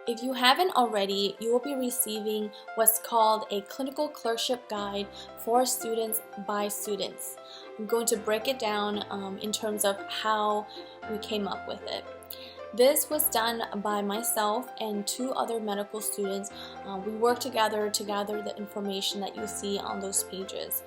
If you haven't already, you will be receiving what's called a clinical clerkship guide for students by students. I'm going to break it down in terms of how we came up with it. This was done by myself and 2 other medical students. We worked together to gather the information that you see on those pages.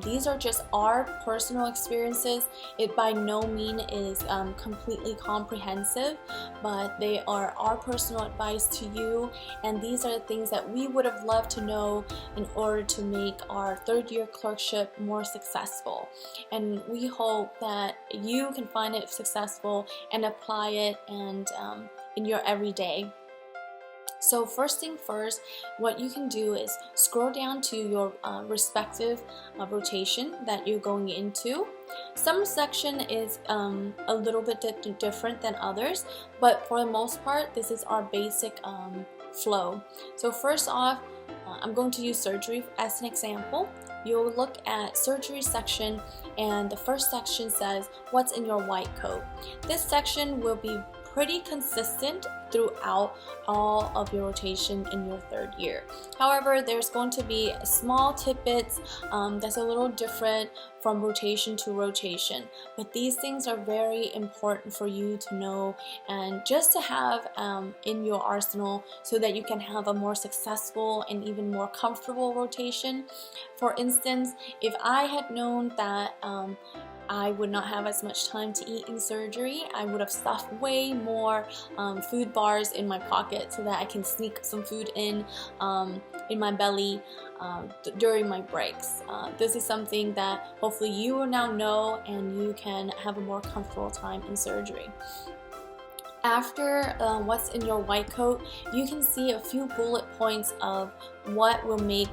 These are just our personal experiences. It by no means is completely comprehensive, but they are our personal advice to you, and these are the things that we would have loved to know in order to make our 3rd year clerkship more successful. And we hope that you can find it successful and apply it and in your everyday. So first thing first, what you can do is scroll down to your respective rotation that you're going into. Some section is a little bit different than others, but for the most part, this is our basic flow. So first off, I'm going to use surgery as an example. You'll look at surgery section, and the first section says what's in your white coat. This section will be pretty consistent throughout all of your rotation in your 3rd year. However, there's going to be small tidbits that's a little different from rotation to rotation, but these things are very important for you to know and just to have in your arsenal so that you can have a more successful and even more comfortable rotation. For instance, if I had known that I would not have as much time to eat in surgery, I would have stuffed way more food bars in my pocket so that I can sneak some food in my belly during my breaks. This is something that hopefully you will now know, and you can have a more comfortable time in surgery. After what's in your white coat, you can see a few bullet points of what will make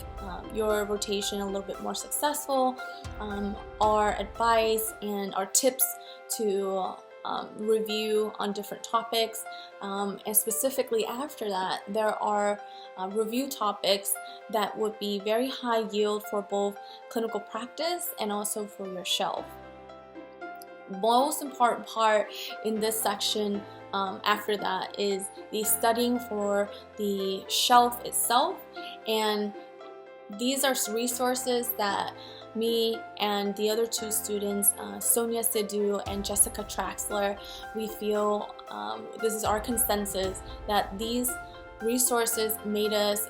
your rotation a little bit more successful, our advice and our tips to review on different topics, and specifically after that, there are review topics that would be very high yield for both clinical practice and also for your shelf. Most important part in this section after that is the studying for the shelf itself, and these are resources that me and the other 2 students, Sonia Sidhu and Jessica Traxler, we feel this is our consensus that these resources made us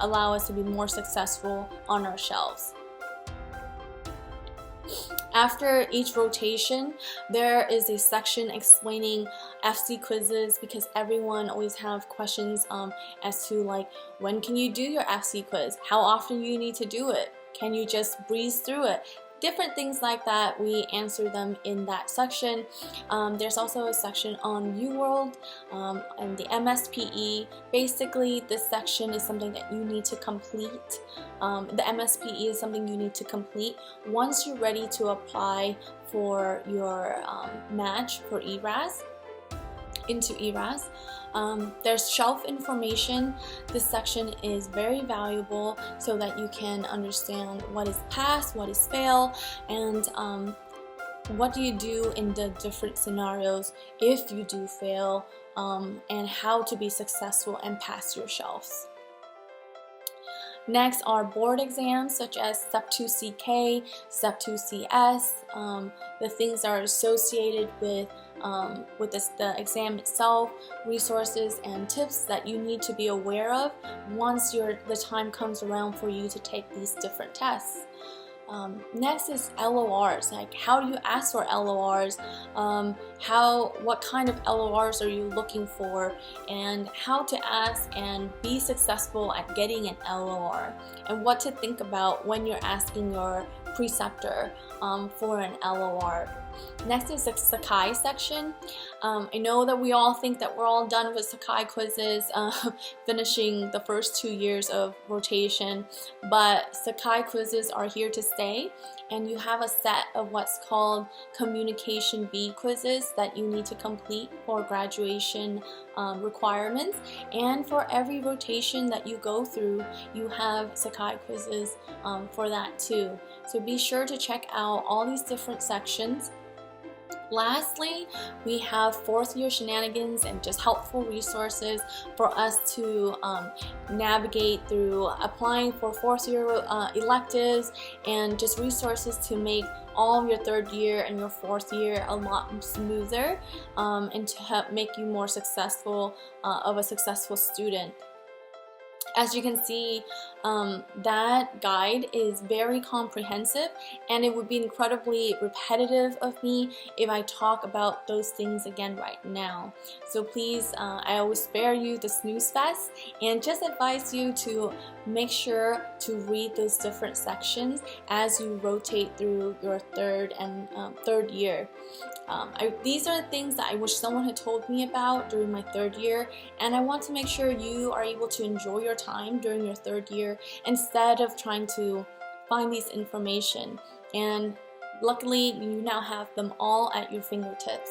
allow us to be more successful on our shelves. After each rotation, there is a section explaining FC quizzes, because everyone always have questions as to like, when can you do your FC quiz? How often you need to do it? Can you just breeze through it? Different things like that, we answer them in that section. There's also a section on UWorld and the MSPE. Basically, this section is something that you need to complete. The MSPE is something you need to complete once you're ready to apply for your match for ERAS, into ERAS. There's shelf information. This section is very valuable so that you can understand what is pass, what is fail, and what do you do in the different scenarios if you do fail, and how to be successful and pass your shelves. Next are board exams such as Step 2CK, Step 2CS, the things that are associated with the exam itself, resources and tips that you need to be aware of once the time comes around for you to take these different tests. Next is LORs, like how do you ask for LORs, what kind of LORs are you looking for, and how to ask and be successful at getting an LOR, and what to think about when you're asking your preceptor for an LOR. Next is the Sakai section. I know that we all think that we're all done with Sakai quizzes, finishing the first 2 years of rotation, but Sakai quizzes are here to stay, and you have a set of what's called Communication B quizzes that you need to complete for graduation requirements, and for every rotation that you go through, you have Sakai quizzes for that too. So be sure to check out all these different sections. Lastly, we have fourth year shenanigans and just helpful resources for us to navigate through applying for fourth year electives, and just resources to make all of your third year and your fourth year a lot smoother, and to help make you more successful of a successful student. As you can see, that guide is very comprehensive, and it would be incredibly repetitive of me if I talk about those things again right now. So please, I always spare you the snooze fest and just advise you to make sure to read those different sections as you rotate through your third year. These are the things that I wish someone had told me about during my third year, and I want to make sure you are able to enjoy your time during your third year instead of trying to find these information. And luckily, you now have them all at your fingertips.